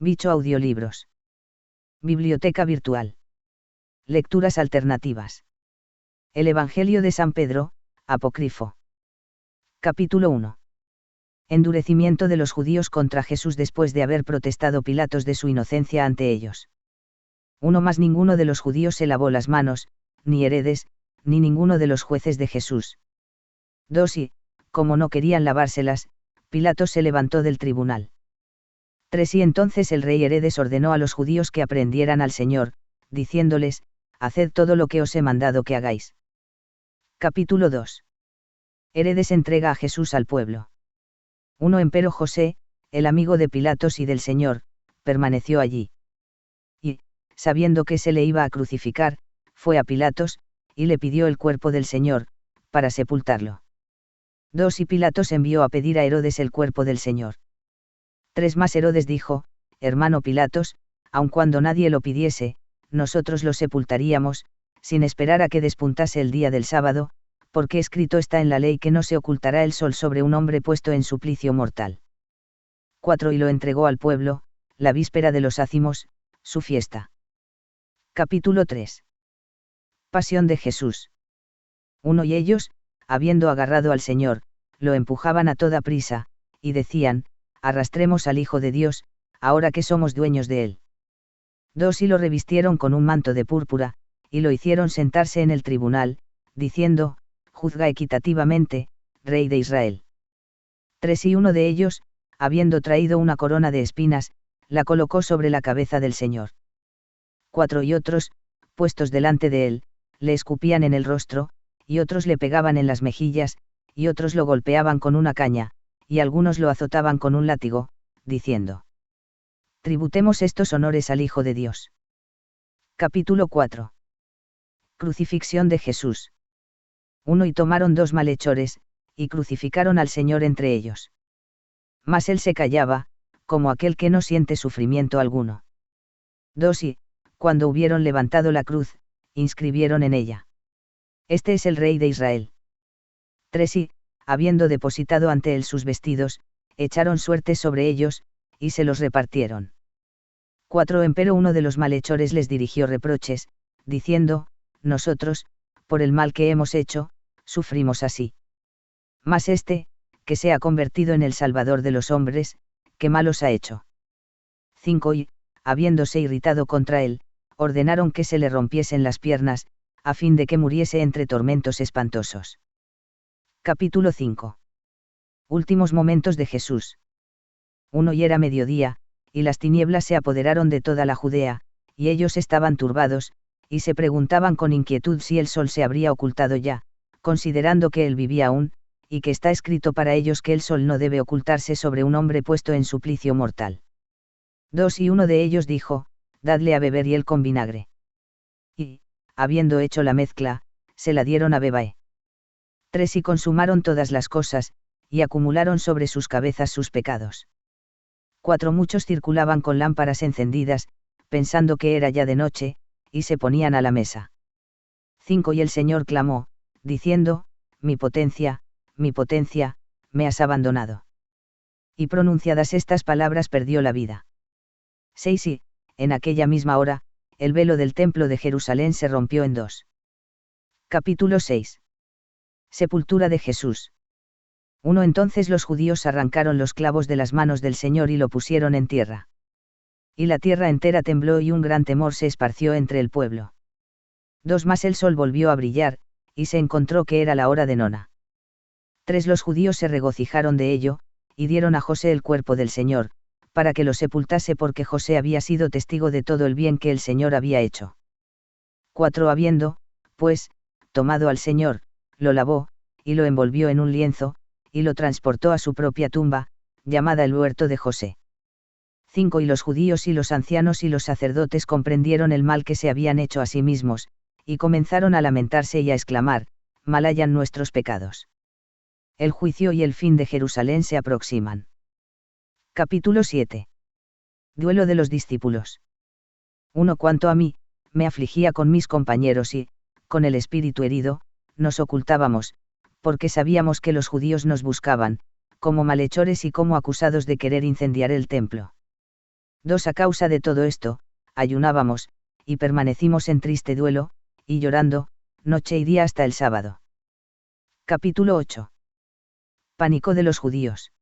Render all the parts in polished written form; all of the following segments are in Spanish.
Bicho Audiolibros. Biblioteca virtual. Lecturas alternativas. El Evangelio de San Pedro, apócrifo. Capítulo 1. Endurecimiento de los judíos contra Jesús después de haber protestado Pilatos de su inocencia ante ellos. Más ninguno de los judíos se lavó las manos, ni Herodes, ni ninguno de los jueces de Jesús. 2. Y, como no querían lavárselas, Pilatos se levantó del tribunal. 3. Y entonces el rey Herodes ordenó a los judíos que aprehendieran al Señor, diciéndoles: haced todo lo que os he mandado que hagáis. Capítulo 2. Herodes entrega a Jesús al pueblo. Empero José, el amigo de Pilatos y del Señor, permaneció allí. Y, sabiendo que se le iba a crucificar, fue a Pilatos, y le pidió el cuerpo del Señor, para sepultarlo. 2. Y Pilatos envió a pedir a Herodes el cuerpo del Señor. 3. Más Herodes dijo: hermano Pilatos, aun cuando nadie lo pidiese, nosotros lo sepultaríamos, sin esperar a que despuntase el día del sábado, porque escrito está en la ley que no se ocultará el sol sobre un hombre puesto en suplicio mortal. 4. Y lo entregó al pueblo, la víspera de los ácimos, su fiesta. Capítulo 3. Pasión de Jesús. Y ellos, habiendo agarrado al Señor, lo empujaban a toda prisa, y decían: arrastremos al Hijo de Dios, ahora que somos dueños de él. 2. Y lo revistieron con un manto de púrpura, y lo hicieron sentarse en el tribunal, diciendo: juzga equitativamente, Rey de Israel. 3. Y uno de ellos, habiendo traído una corona de espinas, la colocó sobre la cabeza del Señor. 4. Y otros, puestos delante de él, le escupían en el rostro, y otros le pegaban en las mejillas, y otros lo golpeaban con una caña, y algunos lo azotaban con un látigo, diciendo: tributemos estos honores al Hijo de Dios. Capítulo 4. Crucifixión de Jesús. Y tomaron 2 malhechores, y crucificaron al Señor entre ellos. Mas él se callaba, como aquel que no siente sufrimiento alguno. 2. Y, cuando hubieron levantado la cruz, inscribieron en ella: este es el Rey de Israel. 3. Y, habiendo depositado ante él sus vestidos, echaron suertes sobre ellos, y se los repartieron. 4. Empero uno de los malhechores les dirigió reproches, diciendo: nosotros, por el mal que hemos hecho, sufrimos así. Mas este, que se ha convertido en el Salvador de los hombres, ¿qué malos ha hecho? 5. Y, habiéndose irritado contra él, ordenaron que se le rompiesen las piernas, a fin de que muriese entre tormentos espantosos. Capítulo 5. Últimos momentos de Jesús. Y era mediodía, y las tinieblas se apoderaron de toda la Judea, y ellos estaban turbados, y se preguntaban con inquietud si el sol se habría ocultado ya, considerando que él vivía aún, y que está escrito para ellos que el sol no debe ocultarse sobre un hombre puesto en suplicio mortal. 2. Y uno de ellos dijo: dadle a beber hiel con vinagre. Y, habiendo hecho la mezcla, se la dieron a beber. 3. Y consumaron todas las cosas, y acumularon sobre sus cabezas sus pecados. 4. Muchos circulaban con lámparas encendidas, pensando que era ya de noche, y se ponían a la mesa. 5. Y el Señor clamó, diciendo: mi potencia, me has abandonado. Y pronunciadas estas palabras perdió la vida. 6. Y, en aquella misma hora, el velo del templo de Jerusalén se rompió en 2. Capítulo 6. Sepultura de Jesús. Entonces los judíos arrancaron los clavos de las manos del Señor y lo pusieron en tierra. Y la tierra entera tembló y un gran temor se esparció entre el pueblo. 2. Mas el sol volvió a brillar, y se encontró que era la hora de nona. 3. Los judíos se regocijaron de ello, y dieron a José el cuerpo del Señor, para que lo sepultase porque José había sido testigo de todo el bien que el Señor había hecho. 4. Habiendo, pues, tomado al Señor, lo lavó, y lo envolvió en un lienzo, y lo transportó a su propia tumba, llamada el huerto de José. 5. Y los judíos y los ancianos y los sacerdotes comprendieron el mal que se habían hecho a sí mismos, y comenzaron a lamentarse y a exclamar: mal hayan nuestros pecados. El juicio y el fin de Jerusalén se aproximan. Capítulo 7. Duelo de los discípulos. Cuanto a mí, me afligía con mis compañeros y, con el espíritu herido, nos ocultábamos, porque sabíamos que los judíos nos buscaban, como malhechores y como acusados de querer incendiar el templo. 2 A causa de todo esto, ayunábamos, y permanecimos en triste duelo, y llorando, noche y día hasta el sábado. Capítulo 8. Pánico de los judíos.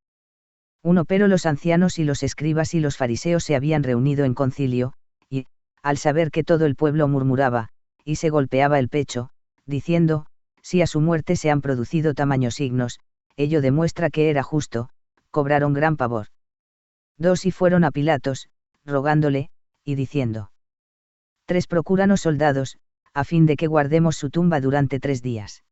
1 Pero los ancianos y los escribas y los fariseos se habían reunido en concilio, y, al saber que todo el pueblo murmuraba, y se golpeaba el pecho, diciendo, si a su muerte se han producido tamaños signos, ello demuestra que era justo, cobraron gran pavor. 2 Y fueron a Pilatos, rogándole, y diciendo. 3 Procúranos soldados, a fin de que guardemos su tumba durante 3 días.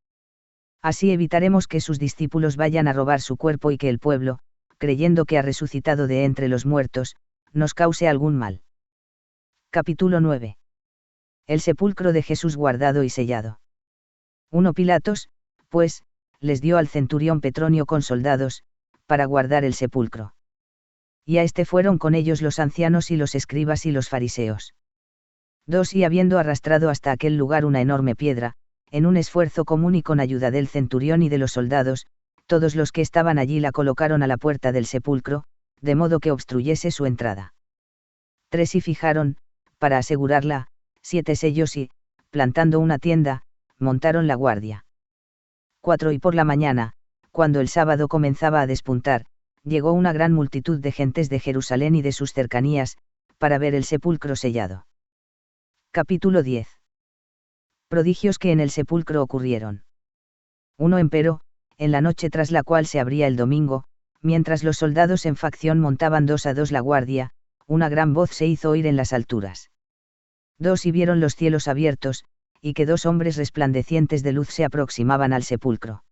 Así evitaremos que sus discípulos vayan a robar su cuerpo y que el pueblo, creyendo que ha resucitado de entre los muertos, nos cause algún mal. Capítulo 9. El sepulcro de Jesús guardado y sellado. 1 Pilatos, pues, les dio al centurión Petronio con soldados, para guardar el sepulcro. Y a este fueron con ellos los ancianos y los escribas y los fariseos. 2 Y habiendo arrastrado hasta aquel lugar una enorme piedra, en un esfuerzo común y con ayuda del centurión y de los soldados, todos los que estaban allí la colocaron a la puerta del sepulcro, de modo que obstruyese su entrada. 3 Y fijaron, para asegurarla, 7 sellos y, plantando una tienda, montaron la guardia. 4 Y por la mañana, cuando el sábado comenzaba a despuntar, llegó una gran multitud de gentes de Jerusalén y de sus cercanías, para ver el sepulcro sellado. Capítulo 10. Prodigios que en el sepulcro ocurrieron. 1 Empero, en la noche tras la cual se abría el domingo, mientras los soldados en facción montaban 2 a 2 la guardia, una gran voz se hizo oír en las alturas. 2 Y vieron los cielos abiertos, y que 2 hombres resplandecientes de luz se aproximaban al sepulcro.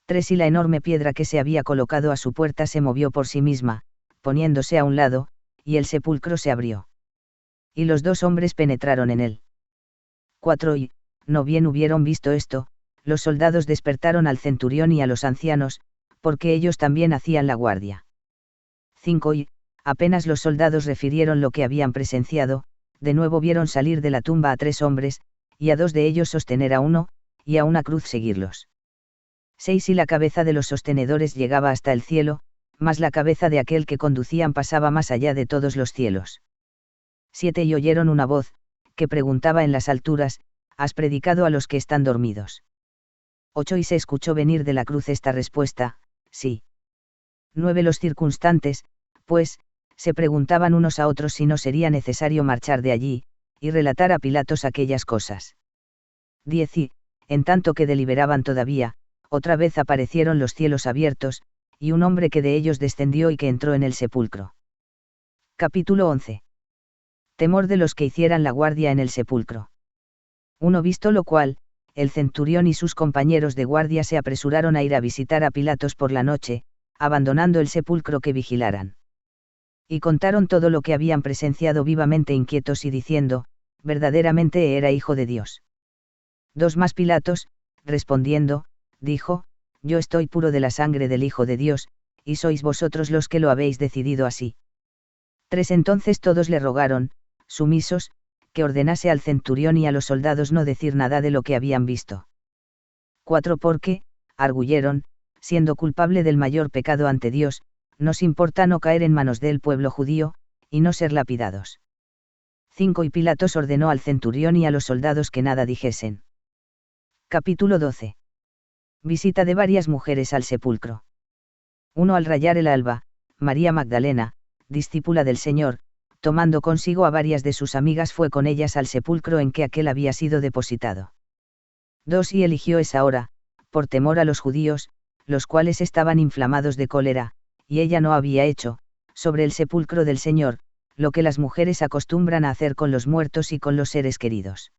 3 Y la enorme piedra que se había colocado a su puerta se movió por sí misma, poniéndose a un lado, y el sepulcro se abrió. Y los 2 hombres penetraron en él. 4 Y, no bien hubieron visto esto, los soldados despertaron al centurión y a los ancianos, porque ellos también hacían la guardia. 5 Y, apenas los soldados refirieron lo que habían presenciado, de nuevo vieron salir de la tumba a 3 hombres, y a 2 de ellos sostener a uno, y a una cruz seguirlos. 6 Y la cabeza de los sostenedores llegaba hasta el cielo, mas la cabeza de aquel que conducían pasaba más allá de todos los cielos. 7 Y oyeron una voz, que preguntaba en las alturas, ¿has predicado a los que están dormidos? 8 Y se escuchó venir de la cruz esta respuesta, sí. 9 Los circunstantes, pues, se preguntaban unos a otros si no sería necesario marchar de allí, y relatar a Pilatos aquellas cosas. 10 Y, en tanto que deliberaban todavía, otra vez aparecieron los cielos abiertos, y un hombre que de ellos descendió y que entró en el sepulcro. Capítulo 11. Temor de los que hicieran la guardia en el sepulcro. 1 Visto lo cual, el centurión y sus compañeros de guardia se apresuraron a ir a visitar a Pilatos por la noche, abandonando el sepulcro que vigilaran. Y contaron todo lo que habían presenciado vivamente inquietos y diciendo, verdaderamente era hijo de Dios. 2 Más Pilatos, respondiendo, dijo, yo estoy puro de la sangre del Hijo de Dios, y sois vosotros los que lo habéis decidido así. 3 Entonces todos le rogaron, sumisos, que ordenase al centurión y a los soldados no decir nada de lo que habían visto. 4 Porque, arguyeron, siendo culpable del mayor pecado ante Dios, nos importa no caer en manos del pueblo judío, y no ser lapidados. 5 Y Pilatos ordenó al centurión y a los soldados que nada dijesen. Capítulo 12. Visita de varias mujeres al sepulcro. 1 Al rayar el alba, María Magdalena, discípula del Señor, tomando consigo a varias de sus amigas fue con ellas al sepulcro en que aquel había sido depositado. 2 Y eligió esa hora, por temor a los judíos, los cuales estaban inflamados de cólera, y ella no había hecho, sobre el sepulcro del Señor, lo que las mujeres acostumbran a hacer con los muertos y con los seres queridos.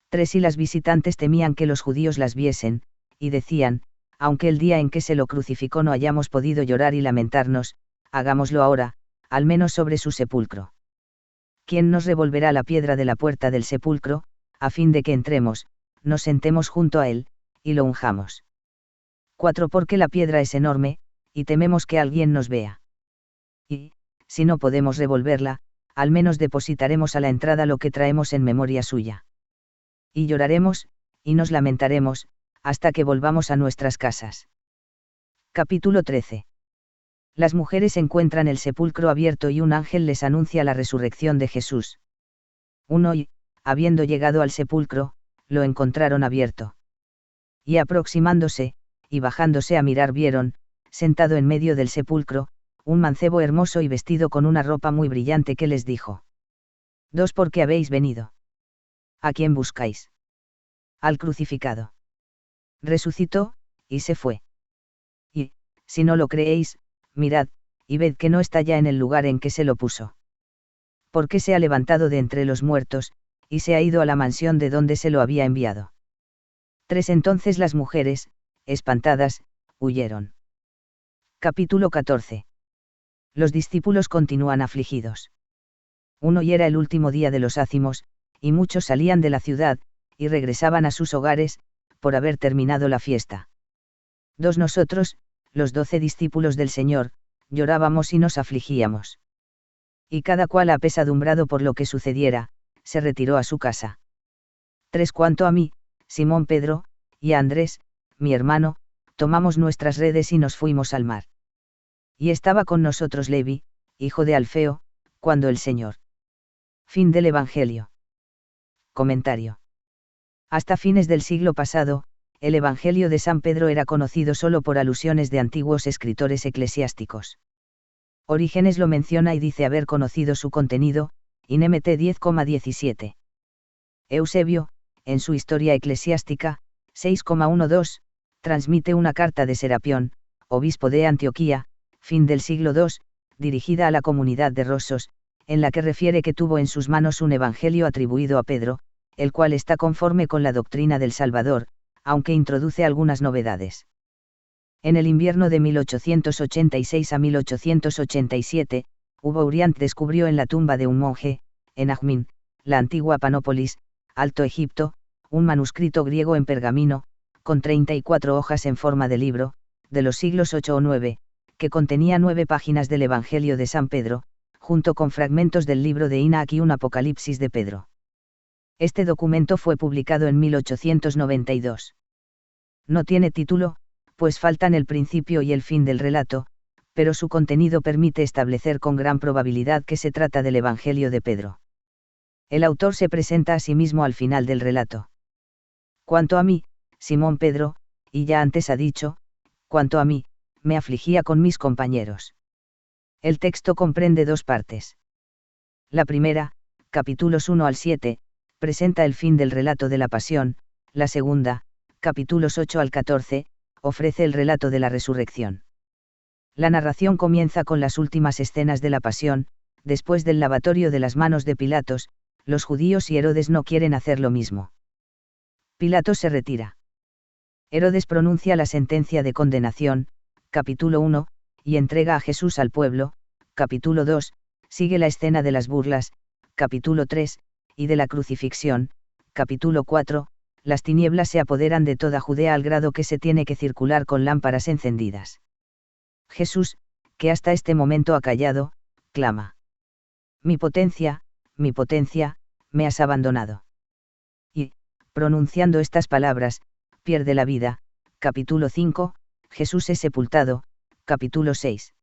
3 Y las visitantes temían que los judíos las viesen, y decían, aunque el día en que se lo crucificó no hayamos podido llorar y lamentarnos, hagámoslo ahora, al menos sobre su sepulcro. ¿Quién nos revolverá la piedra de la puerta del sepulcro, a fin de que entremos, nos sentemos junto a él, y lo unjamos? 4 Porque la piedra es enorme, y tememos que alguien nos vea. Y, si no podemos revolverla, al menos depositaremos a la entrada lo que traemos en memoria suya. Y lloraremos, y nos lamentaremos, hasta que volvamos a nuestras casas. Capítulo 13. Las mujeres encuentran el sepulcro abierto y un ángel les anuncia la resurrección de Jesús. 1 Y, habiendo llegado al sepulcro, lo encontraron abierto. Y aproximándose, y bajándose a mirar vieron, sentado en medio del sepulcro, un mancebo hermoso y vestido con una ropa muy brillante que les dijo: 2 ¿Por qué habéis venido? ¿A quién buscáis? Al crucificado. Resucitó, y se fue. Y, si no lo creéis, mirad, y ved que no está ya en el lugar en que se lo puso. Porque se ha levantado de entre los muertos, y se ha ido a la mansión de donde se lo había enviado. 3 Entonces las mujeres, espantadas, huyeron. Capítulo 14. Los discípulos continúan afligidos. 1 Y era el último día de los ácimos, y muchos salían de la ciudad, y regresaban a sus hogares, por haber terminado la fiesta. 2 Nosotros, los 12 discípulos del Señor, llorábamos y nos afligíamos. Y cada cual apesadumbrado por lo que sucediera, se retiró a su casa. 3 Cuanto a mí, Simón Pedro, y a Andrés, mi hermano, tomamos nuestras redes y nos fuimos al mar. Y estaba con nosotros Levi, hijo de Alfeo, cuando el Señor. Fin del Evangelio. Comentario. Hasta fines del siglo pasado, el Evangelio de San Pedro era conocido solo por alusiones de antiguos escritores eclesiásticos. Orígenes lo menciona y dice haber conocido su contenido, INMT 10,17. Eusebio, en su Historia Eclesiástica, 6,12, transmite una carta de Serapión, obispo de Antioquía, fin del siglo II, dirigida a la comunidad de Rosos, en la que refiere que tuvo en sus manos un evangelio atribuido a Pedro, el cual está conforme con la doctrina del Salvador, aunque introduce algunas novedades. En el invierno de 1886 a 1887, Hugo Uriant descubrió en la tumba de un monje, en Ajmin, la antigua Panópolis, Alto Egipto, un manuscrito griego en pergamino, con 34 hojas en forma de libro, de los siglos 8 o 9, que contenía 9 páginas del Evangelio de San Pedro, junto con fragmentos del libro de Enoch y un Apocalipsis de Pedro. Este documento fue publicado en 1892. No tiene título, pues faltan el principio y el fin del relato, pero su contenido permite establecer con gran probabilidad que se trata del Evangelio de Pedro. El autor se presenta a sí mismo al final del relato. Cuanto a mí, Simón Pedro, y ya antes ha dicho, cuanto a mí, me afligía con mis compañeros. El texto comprende 2 partes. La primera, capítulos 1 al 7, presenta el fin del relato de la pasión, la segunda, capítulos 8 al 14, ofrece el relato de la resurrección. La narración comienza con las últimas escenas de la pasión, después del lavatorio de las manos de Pilatos, los judíos y Herodes no quieren hacer lo mismo. Pilatos se retira. Herodes pronuncia la sentencia de condenación, capítulo 1, y entrega a Jesús al pueblo, capítulo 2, sigue la escena de las burlas, capítulo 3, y de la crucifixión, capítulo 4, las tinieblas se apoderan de toda Judea al grado que se tiene que circular con lámparas encendidas. Jesús, que hasta este momento ha callado, clama: mi potencia, me has abandonado. Y, pronunciando estas palabras, pierde la vida, capítulo 5, Jesús es sepultado, capítulo 6.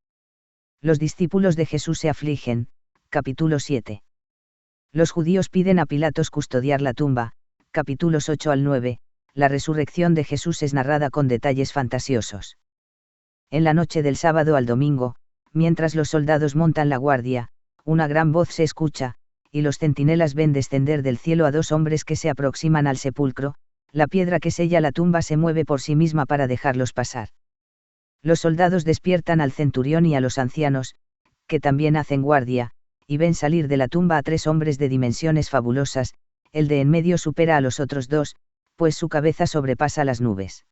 Los discípulos de Jesús se afligen, capítulo 7. Los judíos piden a Pilatos custodiar la tumba, capítulos 8 al 9, la resurrección de Jesús es narrada con detalles fantasiosos. En la noche del sábado al domingo, mientras los soldados montan la guardia, una gran voz se escucha, y los centinelas ven descender del cielo a 2 hombres que se aproximan al sepulcro, la piedra que sella la tumba se mueve por sí misma para dejarlos pasar. Los soldados despiertan al centurión y a los ancianos, que también hacen guardia, y ven salir de la tumba a 3 hombres de dimensiones fabulosas, el de en medio supera a los otros 2, pues su cabeza sobrepasa las nubes.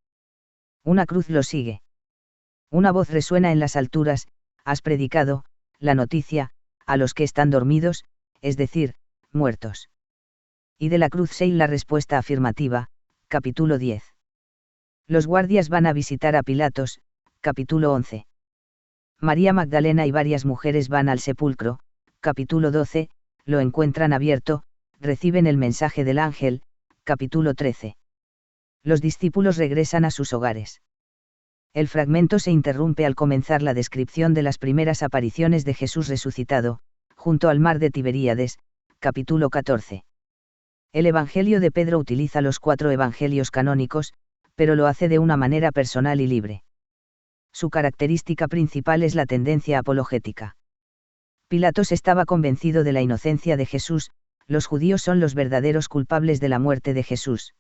Una cruz los sigue. Una voz resuena en las alturas: has predicado la noticia a los que están dormidos, es decir, muertos. Y de la cruz se la respuesta afirmativa, capítulo 10. Los guardias van a visitar a Pilatos, capítulo 11. María Magdalena y varias mujeres van al sepulcro, capítulo 12, lo encuentran abierto, reciben el mensaje del ángel, capítulo 13. Los discípulos regresan a sus hogares. El fragmento se interrumpe al comenzar la descripción de las primeras apariciones de Jesús resucitado, junto al mar de Tiberíades, capítulo 14. El Evangelio de Pedro utiliza los 4 evangelios canónicos, pero lo hace de una manera personal y libre. Su característica principal es la tendencia apologética. Pilatos estaba convencido de la inocencia de Jesús, los judíos son los verdaderos culpables de la muerte de Jesús.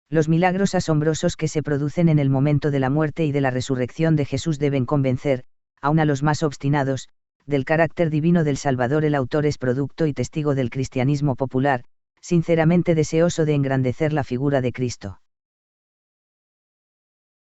Los milagros asombrosos que se producen en el momento de la muerte y de la resurrección de Jesús deben convencer, aun a los más obstinados, del carácter divino del Salvador. El autor es producto y testigo del cristianismo popular, sinceramente deseoso de engrandecer la figura de Cristo.